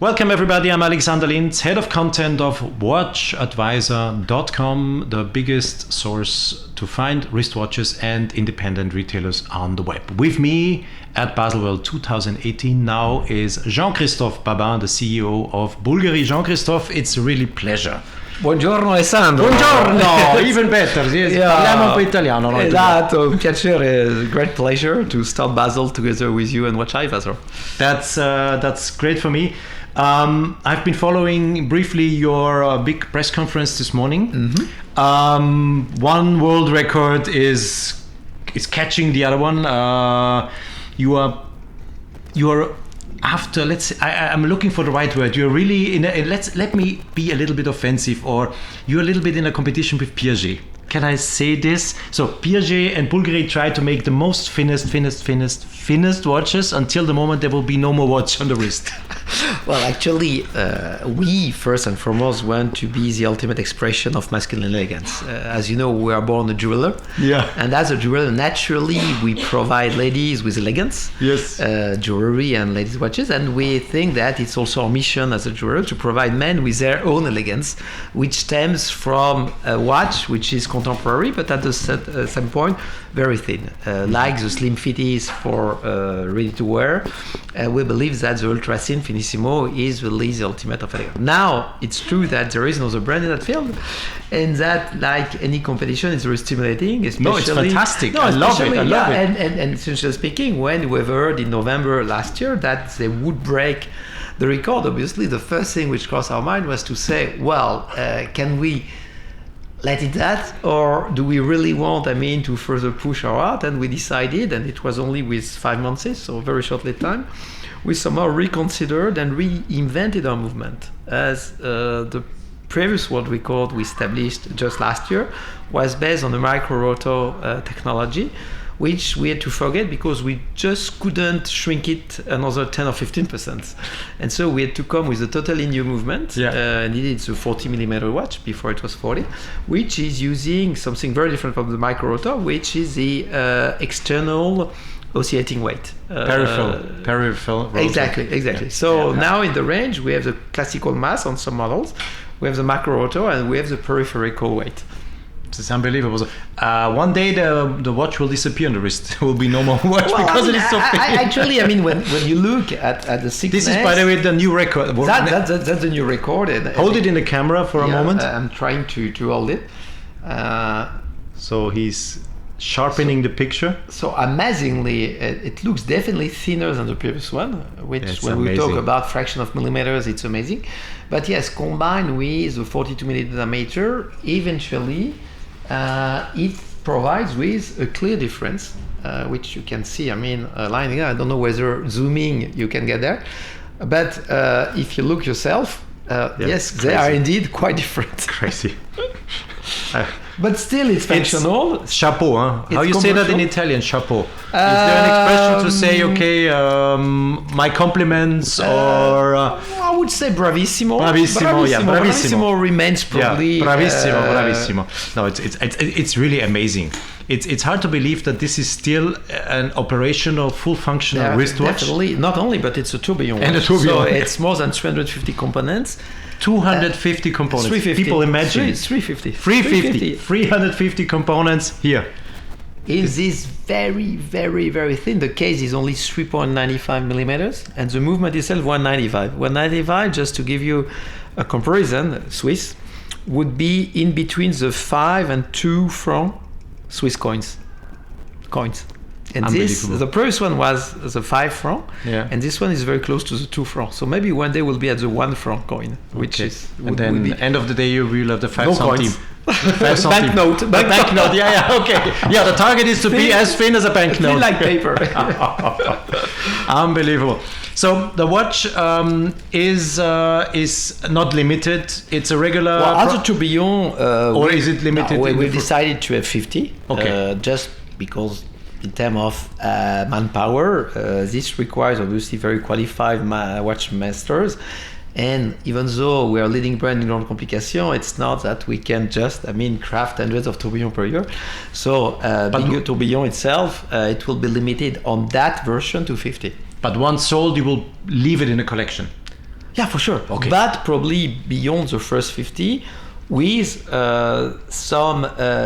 Welcome everybody, I'm Alexander Linz, head of content of WatchAdvisor.com, the biggest source to find wristwatches and independent retailers on the web. With me at Baselworld 2018 now is Jean-Christophe Babin, the CEO of Bulgari. Jean-Christophe, it's a really pleasure. Buongiorno Alessandro. Buongiorno, even better. Yes. Parliamo un po' italiano. Esatto, un piacere, great pleasure to start Basel together with you and WatchAdvisor. That's great for me. I've been following briefly your big press conference this morning. Mm-hmm. One world record is catching the other one. You are after, let's say, I'm looking for the right word. You're really let me be a little bit offensive, or you're a little bit in a competition with Piaget. Can I say this? So Piaget and Bulgari try to make the most thinnest watches until the moment there will be no more watch on the wrist. Well, actually, we first and foremost want to be the ultimate expression of masculine elegance. As you know, we are born a jeweler. Yeah. And as a jeweler, naturally, we provide ladies with elegance. Yes. Jewelry and ladies' watches. And we think that it's also our mission as a jeweler to provide men with their own elegance, which stems from a watch which is contemporary, but at the same point, very thin. Like the slim fit is for ready to wear, we believe that the ultra thin Finissimo is really the ultimate of elegance. Now, it's true that there is another brand in that field, and that, like any competition, is very stimulating. No, it's fantastic. I love it. And essentially speaking, when we heard in November last year that they would break the record, obviously the first thing which crossed our mind was to say, well, can we let it that, or do we really want, to further push our art? And we decided, and it was only with 5 months, so very short lead time, we somehow reconsidered and reinvented our movement. As the previous world record we established just last year was based on the micro-rotor technology, which we had to forget because we just couldn't shrink it another 10 or 15%. And so we had to come with a totally new movement. Yeah. And it's a 40 millimeter watch, before it was 40, which is using something very different from the micro rotor, which is the external oscillating weight. Peripheral. Exactly. Yeah. So now in the range, we have the classical mass on some models, we have the macro rotor, and we have the peripheral weight. It's unbelievable. So, one day the watch will disappear on the wrist. There will be no more watch because it is so big. Actually, when you look at the thickness... This is, by the way, the new record. That's the new record. And hold it in the camera for a moment. I'm trying to hold it. So he's sharpening the picture. So amazingly, it looks definitely thinner than the previous one, which when we talk about fraction of millimeters, it's amazing. But yes, combined with the 42 millimeter, eventually, it provides with a clear difference, which you can see, lining up. I don't know whether zooming you can get there, but if you look yourself, yes, they are indeed quite different. Crazy. But still, it's functional. Chapeau, huh? How you say that in Italian? Chapeau. Is there an expression to say, okay, my compliments, or? I would say bravissimo. Bravissimo remains probably. Yeah, bravissimo. No, it's really amazing. It's hard to believe that this is still an operational, full functional wristwatch. Definitely, not only, but it's a tourbillon. And a tourbillon. So it's more than 350 components. 250 components. 350. People imagine. 350 components here. Is this very, very, very thin? The case is only 3.95 millimeters, and the movement itself 195. 195, just to give you a comparison, Swiss would be in between the 5 and 2 franc Swiss coins. And the previous one was the 5 franc, and this one is very close to the 2 franc. So maybe one day we'll be at the 1 franc coin, which is. And then end of the day you will have the 5 centimes. Banknote. Okay. Yeah, the target is to be as thin as a banknote. Thin like paper. Unbelievable. So the watch is not limited. It's a regular. Well, as a tourbillon, or is it limited? We decided to have 50. Okay. Just because in terms of manpower, this requires obviously very qualified watch masters. And even though we are leading brand in Grande Complication, it's not that we can just, craft hundreds of tourbillons per year. So being a tourbillon itself, it will be limited on that version to 50. But once sold, you will leave it in a collection. Yeah, for sure. Okay. But probably beyond the first 50, with some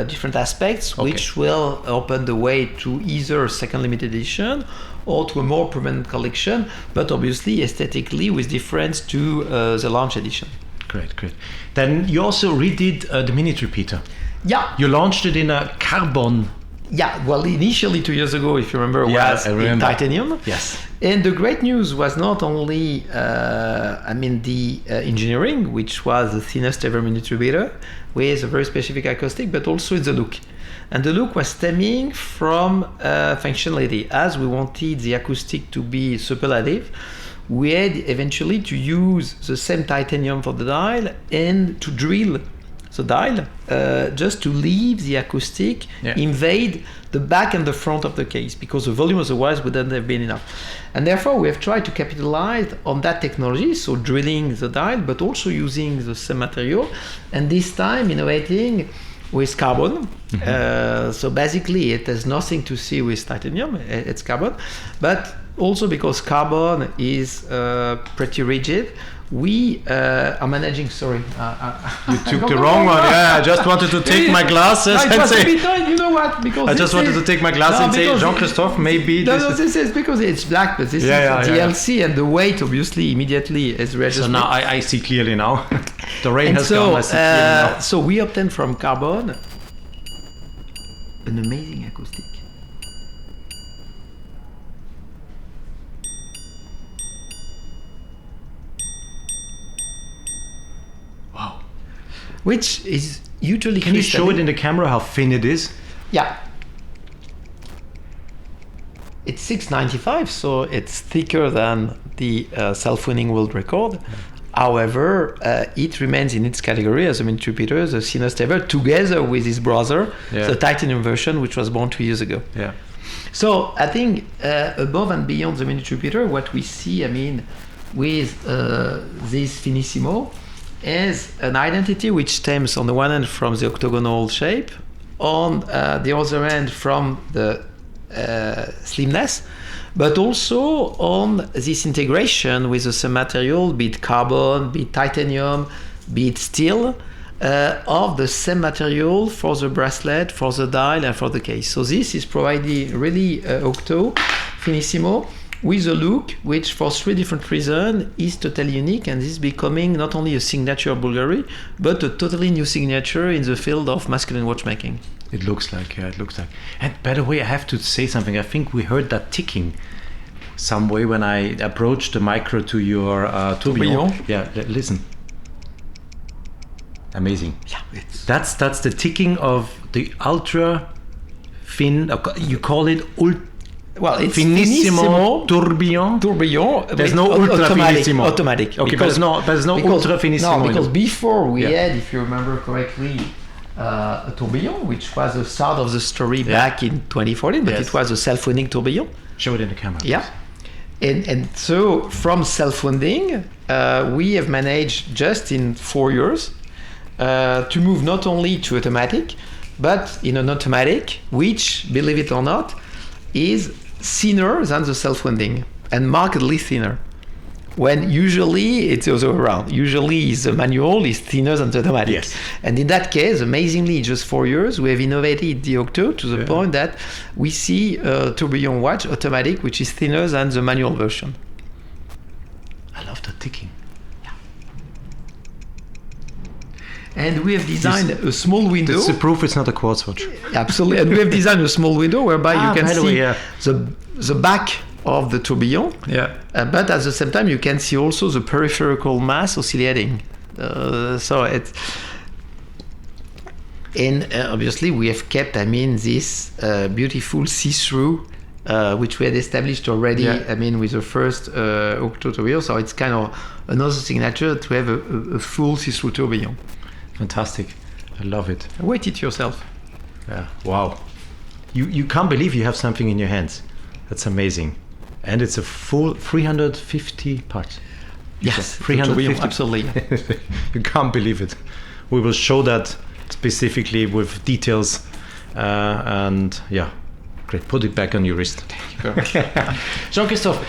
different aspects, which will open the way to either a second limited edition or to a more permanent collection, but obviously aesthetically with difference to the launch edition. Great. Then you also redid the Minute Repeater. Yeah. You launched it in a carbon. Yeah, well, initially 2 years ago, if you remember, was in titanium. Yes. And the great news was not only, the engineering, which was the thinnest ever Minute Repeater with a very specific acoustic, but also the look. And the look was stemming from functionality. As we wanted the acoustic to be superlative, we had eventually to use the same titanium for the dial and to drill the dial just to leave the acoustic invade the back and the front of the case, because the volume otherwise wouldn't have been enough. And therefore we have tried to capitalize on that technology, so drilling the dial but also using the same material, and this time innovating with carbon. So basically it has nothing to see with titanium, it's carbon, but also because carbon is pretty rigid, we are managing. Sorry, you took the wrong one. Yeah, I just wanted to take my glasses and say. You know what? Because I just wanted to take my glasses and say, Jean-Christophe, maybe. This is because it's black, but this is DLC, and the weight obviously immediately is registered. So now I see clearly now. The rain has gone. I see clearly now. So we obtained from carbon an amazing acoustic. Wow. Which is usually. Can you show it in the camera how thin it is? Yeah. It's 695, so it's thicker than the self-winning world record. However, it remains in its category as a Minute Repeater, the thinnest ever, together with his brother, the titanium version, which was born 2 years ago. Yeah. So I think above and beyond the Minute Repeater, what we see, with this Finissimo, is an identity which stems on the one hand from the octagonal shape, on the other hand from the slimness, but also on this integration with the same material, be it carbon, be it titanium, be it steel, of the same material for the bracelet, for the dial, and for the case. So this is providing really Octo Finissimo with a look which, for three different reasons, is totally unique, and is becoming not only a signature of Bulgari, but a totally new signature in the field of masculine watchmaking. It looks like, yeah, it looks like. And by the way, I have to say something. I think we heard that ticking some way when I approached the micro to your tourbillon. Yeah, listen. Amazing. Yeah, that's the ticking of the ultra thin. You call it well, it's Finissimo tourbillon. Tourbillon. There's no ultra finissimo. Automatic. Okay, there's no ultra finissimo. No, because before we had, if you remember correctly, a tourbillon, which was the start of the story back in 2014, but it was a self-winding tourbillon. Show it in the camera. Yeah. And so from self-winding, we have managed just in 4 years to move not only to automatic, but in an automatic, which, believe it or not, is thinner than the self-winding, and markedly thinner. When usually it's the other way around. Usually the manual is thinner than the automatic. Yes. And in that case, amazingly, in just 4 years, we have innovated the Octo to the point that we see a tourbillon watch automatic, which is thinner than the manual version. I love the ticking. And we have designed a small window. That's the proof it's not a quartz watch. Absolutely. And we have designed a small window whereby you can see the back of the tourbillon. Yeah. But at the same time, you can see also the peripheral mass oscillating. So it's... And obviously, we have kept, this beautiful see-through, which we had established already, with the first Octo tourbillon. So it's kind of another signature to have a full see-through tourbillon. Fantastic. I love it. Weight it yourself. Yeah. Wow. You can't believe you have something in your hands. That's amazing. And it's a full 350 parts. Yes, 350. Absolutely. You can't believe it. We will show that specifically with details. And yeah, great. Put it back on your wrist. Thank you very much. Jean-Christophe,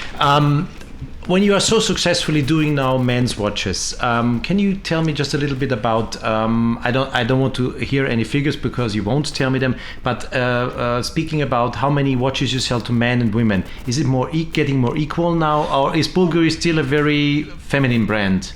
when you are so successfully doing now men's watches, can you tell me just a little bit about? I don't want to hear any figures because you won't tell me them. But speaking about how many watches you sell to men and women, is it getting more equal now, or is Bulgari still a very feminine brand?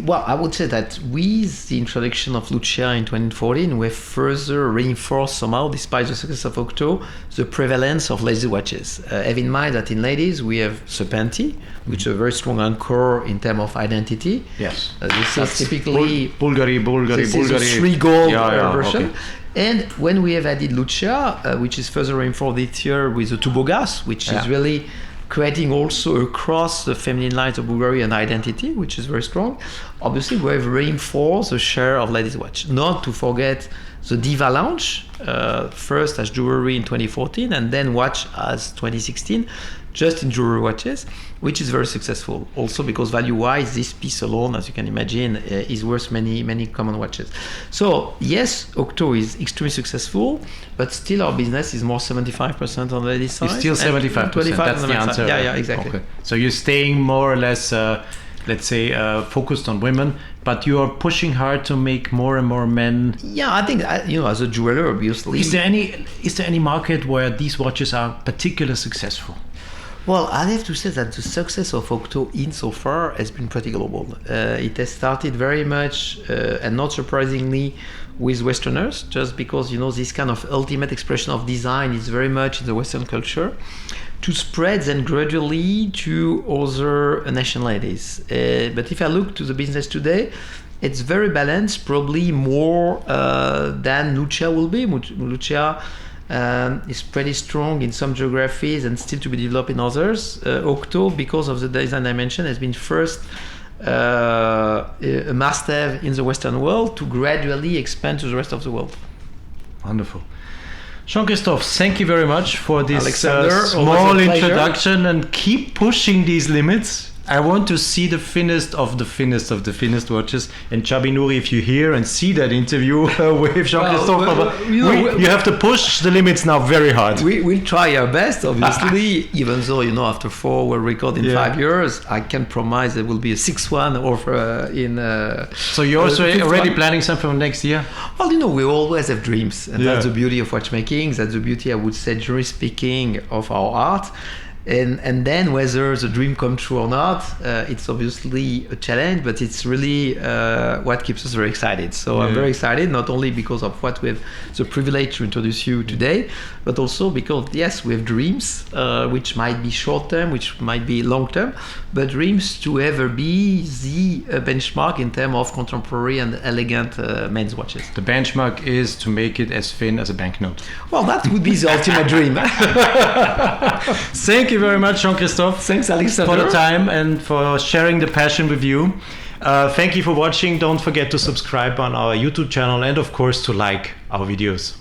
Well, I would say that with the introduction of Lucia in 2014, we've further reinforced somehow, despite the success of Octo, the prevalence of ladies' watches. Have in mind that in ladies we have Serpenti, which is a very strong anchor in terms of identity. Yes. This is typically Bulgari. This is a 3 gold version. Okay. And when we have added Lucia, which is further reinforced this year with the Tubogas, which is really creating also across the feminine lines of Bulgari an identity, which is very strong. Obviously, we have reinforced the share of ladies' watch. Not to forget the Diva launch, first as jewelry in 2014 and then watch as 2016, just in jewelry watches, which is very successful. Also because value-wise, this piece alone, as you can imagine, is worth many common watches. So yes, Octo is extremely successful, but still our business is more 75% on the ladies' side. It's still 75%. That's the answer. Yeah, exactly. Okay. So you're staying more or less, let's say, focused on women, but you are pushing hard to make more and more men. Yeah, I think as a jeweler, obviously. Is there any market where these watches are particularly successful? Well, I have to say that the success of Octo insofar has been pretty global. It has started very much, and not surprisingly, with Westerners, just because this kind of ultimate expression of design is very much in the Western culture, to spread then gradually to other nationalities. But if I look to the business today, it's very balanced, probably more than Lucia will be. Lucia is pretty strong in some geographies and still to be developed in others. Octo, because of the design dimension, has been first a must-have in the Western world to gradually expand to the rest of the world. Wonderful. Jean-Christophe, thank you very much for this small introduction, and keep pushing these limits. I want to see the thinnest of the thinnest watches. And Chabi Nouri, if you hear and see that interview with Jean-Christophe, you have to push the limits now very hard. We'll try our best, obviously, even though, after 4 we'll record in 5 years, I can promise there will be a 6th one So you're also already planning something for next year? Well, we always have dreams. And that's the beauty of watchmaking. That's the beauty, I would say, generally speaking, of our art. And then whether the dream comes true or not, it's obviously a challenge, but it's really what keeps us very excited. So I'm very excited, not only because of what we have the privilege to introduce you today, but also because, yes, we have dreams, which might be short-term, which might be long-term, but dreams to ever be the benchmark in terms of contemporary and elegant men's watches. The benchmark is to make it as thin as a banknote. Well, that would be the ultimate dream. Thank you very much, Jean-Christophe. Thanks, Alexander, for the time and for sharing the passion with you. Thank you for watching. Don't forget to subscribe on our YouTube channel and, of course, to like our videos.